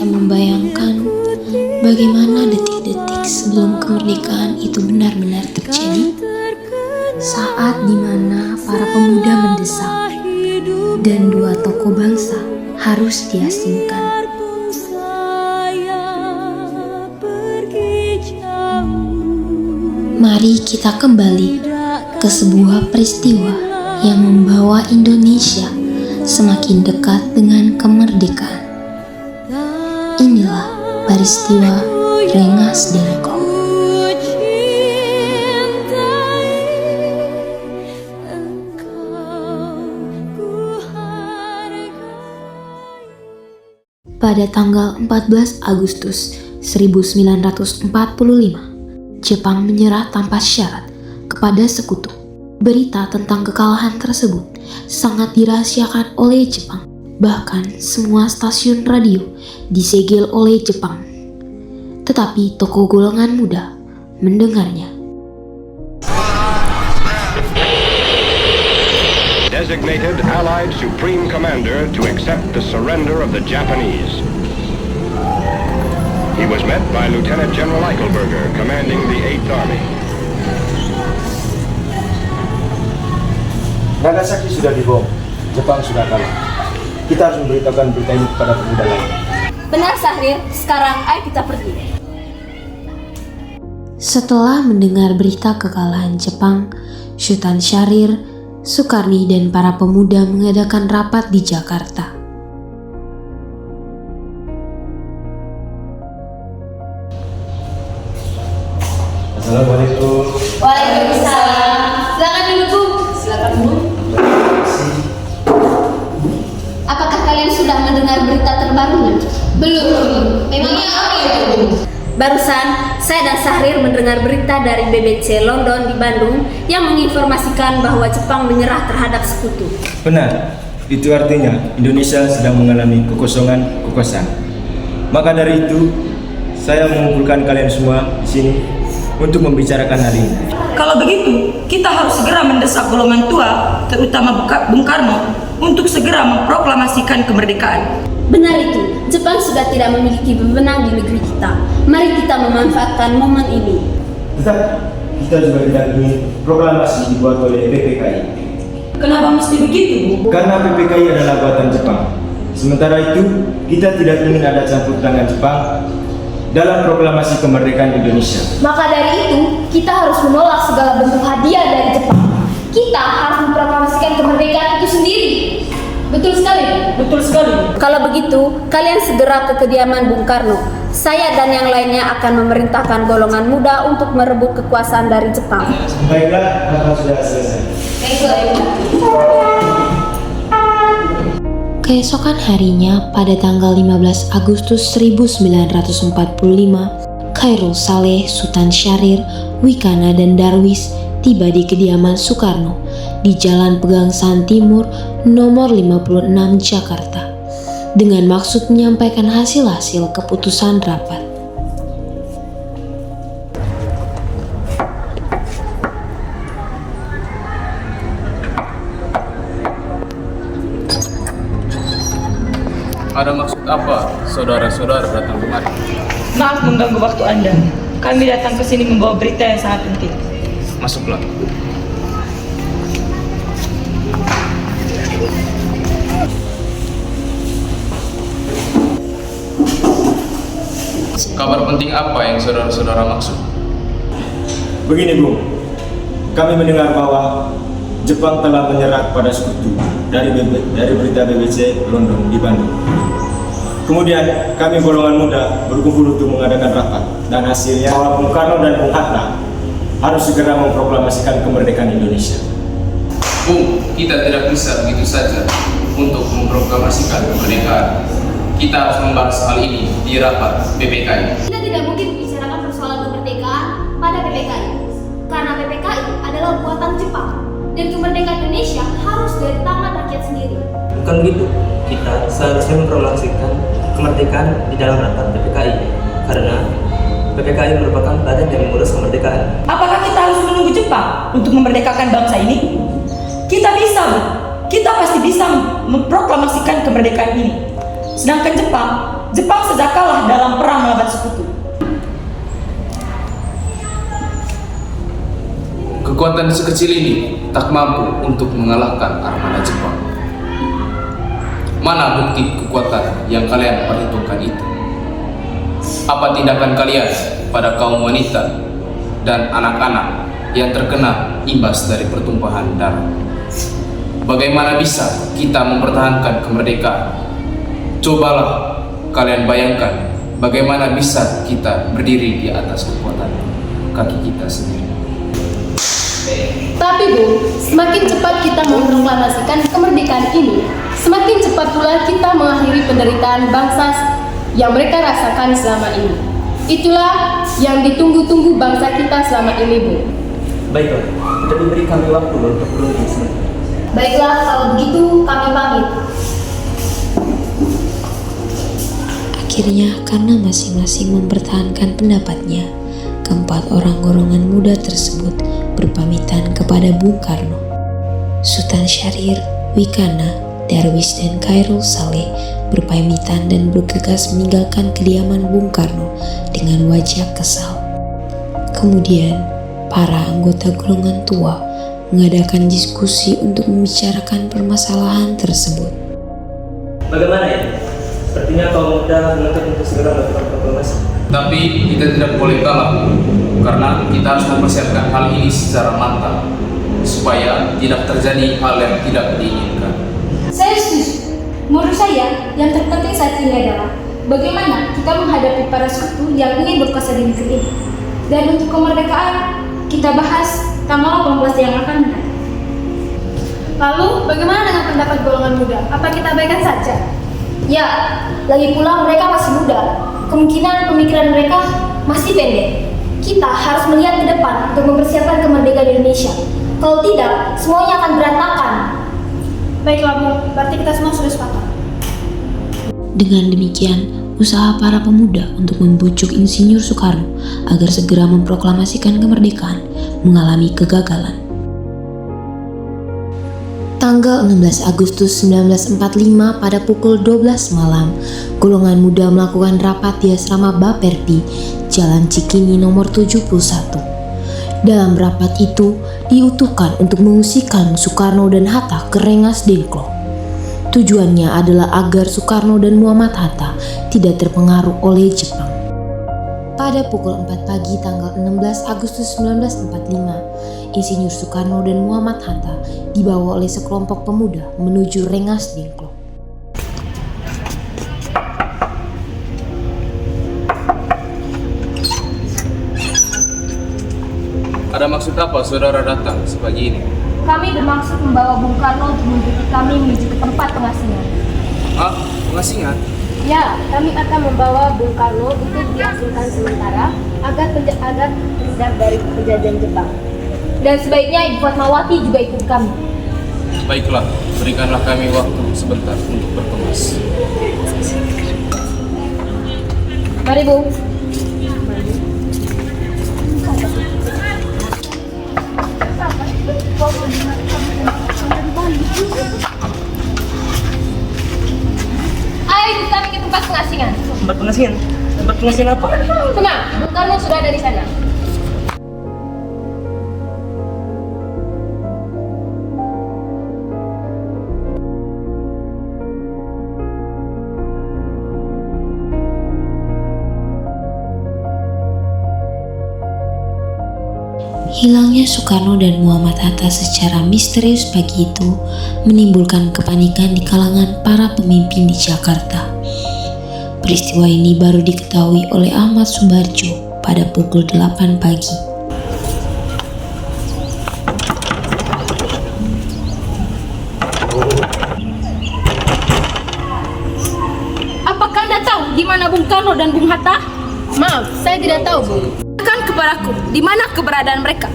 kita membayangkan bagaimana detik-detik sebelum kemerdekaan itu benar-benar terjadi. Saat dimana para pemuda mendesak dan dua tokoh bangsa harus diasingkan. Mari kita kembali ke sebuah peristiwa yang membawa Indonesia semakin dekat dengan kemerdekaan. Inilah peristiwa Rengas Dengklok. Pada tanggal 14 Agustus 1945, Jepang menyerah tanpa syarat kepada sekutu. Berita tentang kekalahan tersebut sangat dirahasiakan oleh Jepang. Bahkan semua stasiun radio disegel oleh Jepang. Tetapi tokoh golongan muda mendengarnya. Designated Allied Supreme Commander to accept the surrender of the Japanese. He was met by Lieutenant General Eichelberger, commanding the 8th Army. Nagasaki sudah dibom, Jepang sudah kalah. Kita harus memberitahukan berita ini kepada pemuda lain. Benar Syahrir, sekarang ayo kita pergi. Setelah mendengar berita kekalahan Jepang, Sultan Syahrir, Sukarni dan para pemuda mengadakan rapat di Jakarta. Assalamualaikum. Waalaikumsalam. Silakan duduk, Bu. Silakan dulu. Apakah kalian sudah mendengar berita terbaru? Belum. Memangnya apa itu, Bu? Barusan, saya dan Syahrir mendengar berita dari BBC London di Bandung yang menginformasikan bahwa Jepang menyerah terhadap sekutu. Benar, itu artinya Indonesia sedang mengalami kekosongan kekuasaan. Maka dari itu, saya mengumpulkan kalian semua di sini untuk membicarakan hal ini. Kalau begitu, kita harus segera mendesak golongan tua, terutama Bung Karno, untuk segera memproklamasikan kemerdekaan. Benar itu, Jepang sudah tidak memiliki wewenang di negeri kita. Mari kita memanfaatkan momen ini. Tetapi kita juga tidak ingin proklamasi dibuat oleh PPKI. Kenapa mesti begitu, Bu? Karena PPKI adalah buatan Jepang. Sementara itu, kita tidak ingin ada campur tangan Jepang dalam proklamasi kemerdekaan Indonesia. Maka dari itu, kita harus menolak segala bentuk hadiah dari Jepang. Kita harus memproklamasikan kemerdekaan itu sendiri. Betul sekali? Betul sekali. Kalau begitu, kalian segera ke kediaman Bung Karno. Saya dan yang lainnya akan memerintahkan golongan muda untuk merebut kekuasaan dari Jepang. Baiklah, rapat sudah selesai. Keesokan harinya, pada tanggal 15 Agustus 1945, Khairul Saleh, Sultan Syahrir, Wikana, dan Darwis tiba di kediaman Soekarno di Jalan Pegangsaan Timur nomor 56 Jakarta dengan maksud menyampaikan hasil-hasil keputusan rapat. Ada maksud apa saudara-saudara datang kemari? Maaf mengganggu waktu Anda. Kami datang ke sini membawa berita yang sangat penting. Masuklah. Kabar penting apa yang saudara-saudara maksud? Begini, Bung. Kami mendengar bahwa Jepang telah menyerah pada sekutu dari berita BBC London di Bandung. Kemudian kami golongan muda berkumpul untuk mengadakan rapat dan hasilnya bahwa Bung Karno dan Bung Hatta harus segera memproklamasikan kemerdekaan Indonesia. Bung, kita tidak bisa begitu saja untuk memproklamasikan kemerdekaan. Kita harus membahas hal ini di rapat PPKI. Kita tidak mungkin membicarakan persoalan kemerdekaan pada PPKI, karena PPKI adalah buatan Jepang dan kemerdekaan Indonesia harus dari tangan rakyat sendiri. Bukan begitu, kita seharusnya memproklamasikan kemerdekaan di dalam rapat PPKI, karena PPKI merupakan badan yang mengurus kemerdekaan. Apakah kita harus menunggu Jepang untuk memerdekakan bangsa ini? Kita bisa, Bu. Kita pasti bisa memproklamasikan kemerdekaan ini. Sedangkan Jepang Jepang sejak kalah dalam perang melawan sekutu. Kekuatan sekecil ini tak mampu untuk mengalahkan armada Jepang. Mana bukti kekuatan yang kalian perhitungkan itu? Apa tindakan kalian pada kaum wanita dan anak-anak yang terkena imbas dari pertumpahan darah? Bagaimana bisa kita mempertahankan kemerdekaan? Cobalah kalian bayangkan bagaimana bisa kita berdiri di atas kekuatan kaki kita sendiri. Tapi Bu, semakin cepat kita memproklamasikan kemerdekaan ini, semakin cepat pula kita mengakhiri penderitaan bangsa yang mereka rasakan selama ini. Itulah yang ditunggu-tunggu bangsa kita selama ini, Bu. Baiklah, tapi beri kami waktu untuk berunding sebentar. Baiklah, kalau begitu kami pamit. Akhirnya, karena masing-masing mempertahankan pendapatnya, keempat orang golongan muda tersebut berpamitan kepada Bung Karno. Sultan Syahrir, Wikana, Darwis, dan Khairul Saleh berpamitan dan bergegas meninggalkan kediaman Bung Karno dengan wajah kesal. Kemudian, para anggota golongan tua mengadakan diskusi untuk membicarakan permasalahan tersebut. Bagaimana ya? Sepertinya kaum muda menuntut untuk segera melakukan proklamasi. Tapi kita tidak boleh kalah, karena kita harus mempersiapkan hal ini secara matang supaya tidak terjadi hal yang tidak diinginkan. Saya setuju. Menurut saya, yang terpenting saat ini adalah bagaimana kita menghadapi para sekutu yang ingin berkuasa di negeri ini. Dan untuk kemerdekaan, kita bahas tanggal 18 yang akan datang. Lalu, bagaimana dengan pendapat golongan muda? Apa kita abaikan saja? Ya, lagi pula mereka masih muda. Kemungkinan pemikiran mereka masih pendek. Kita harus melihat ke depan untuk mempersiapkan kemerdekaan Indonesia. Kalau tidak, semuanya akan berantakan. Baiklah Bu, berarti kita semua sudah sepakat. Dengan demikian, usaha para pemuda untuk membujuk Insinyur Soekarno agar segera memproklamasikan kemerdekaan mengalami kegagalan. Tanggal 16 Agustus 1945 pada pukul 12 malam, golongan muda melakukan rapat di asrama Baperti, Jalan Cikini nomor 71. Dalam rapat itu, diutuhkan untuk mengungsikan Soekarno dan Hatta ke Rengas Dengklok. Tujuannya adalah agar Soekarno dan Muhammad Hatta tidak terpengaruh oleh Jepang. Pada pukul 4 pagi tanggal 16 Agustus 1945, Insinyur Soekarno dan Muhammad Hatta dibawa oleh sekelompok pemuda menuju Rengas Dengklok. Ada maksud apa saudara datang sepagi ini? Kami bermaksud membawa Bung Karno untuk mengikuti kami menuju ke tempat pengasingan. Ah, pengasingan? Ya, kami akan membawa Bung Karno untuk diasingkan sementara agar terhindar dari penjajahan Jepang. Dan sebaiknya Ibu Fatmawati juga ikut kami. Baiklah, berikanlah kami waktu sebentar untuk berkemas. Mari Bu. Ayo ikut kami ke tempat pengasingan. Tempat pengasingan? Tempat pengasingan apa? Tenang, Bung Karno sudah ada di sana. Hilangnya Soekarno dan Muhammad Hatta secara misterius pagi itu menimbulkan kepanikan di kalangan para pemimpin di Jakarta. Peristiwa ini baru diketahui oleh Ahmad Subarjo pada pukul 8 pagi. Apakah Anda tahu di mana Bung Karno dan Bung Hatta? Maaf, saya tidak tahu, Bu. Katakan kepadaku di mana keberadaan mereka,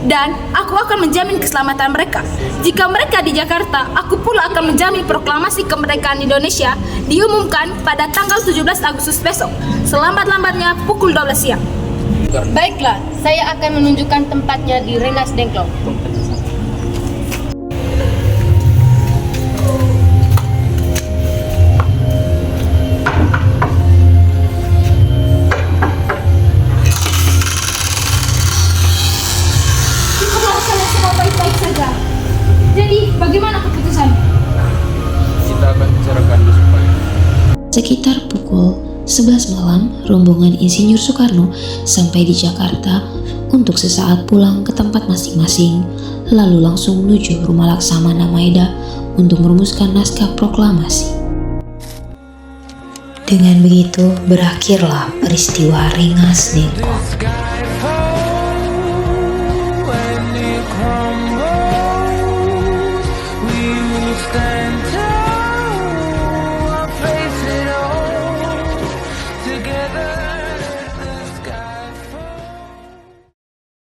dan aku akan menjamin keselamatan mereka. Jika mereka di Jakarta, aku pula akan menjamin proklamasi kemerdekaan Indonesia diumumkan pada tanggal 17 Agustus besok, selambat-lambatnya pukul 12 siang. Baiklah, saya akan menunjukkan tempatnya di Rengas Dengklok. Jadi, bagaimana keputusan? Kita akan bicarakan besok pagi. Sekitar pukul 11 malam, rombongan Insinyur Soekarno sampai di Jakarta untuk sesaat pulang ke tempat masing-masing, lalu langsung menuju rumah Laksamana Maeda untuk merumuskan naskah proklamasi. Dengan begitu, berakhirlah peristiwa Rengas Dengklok.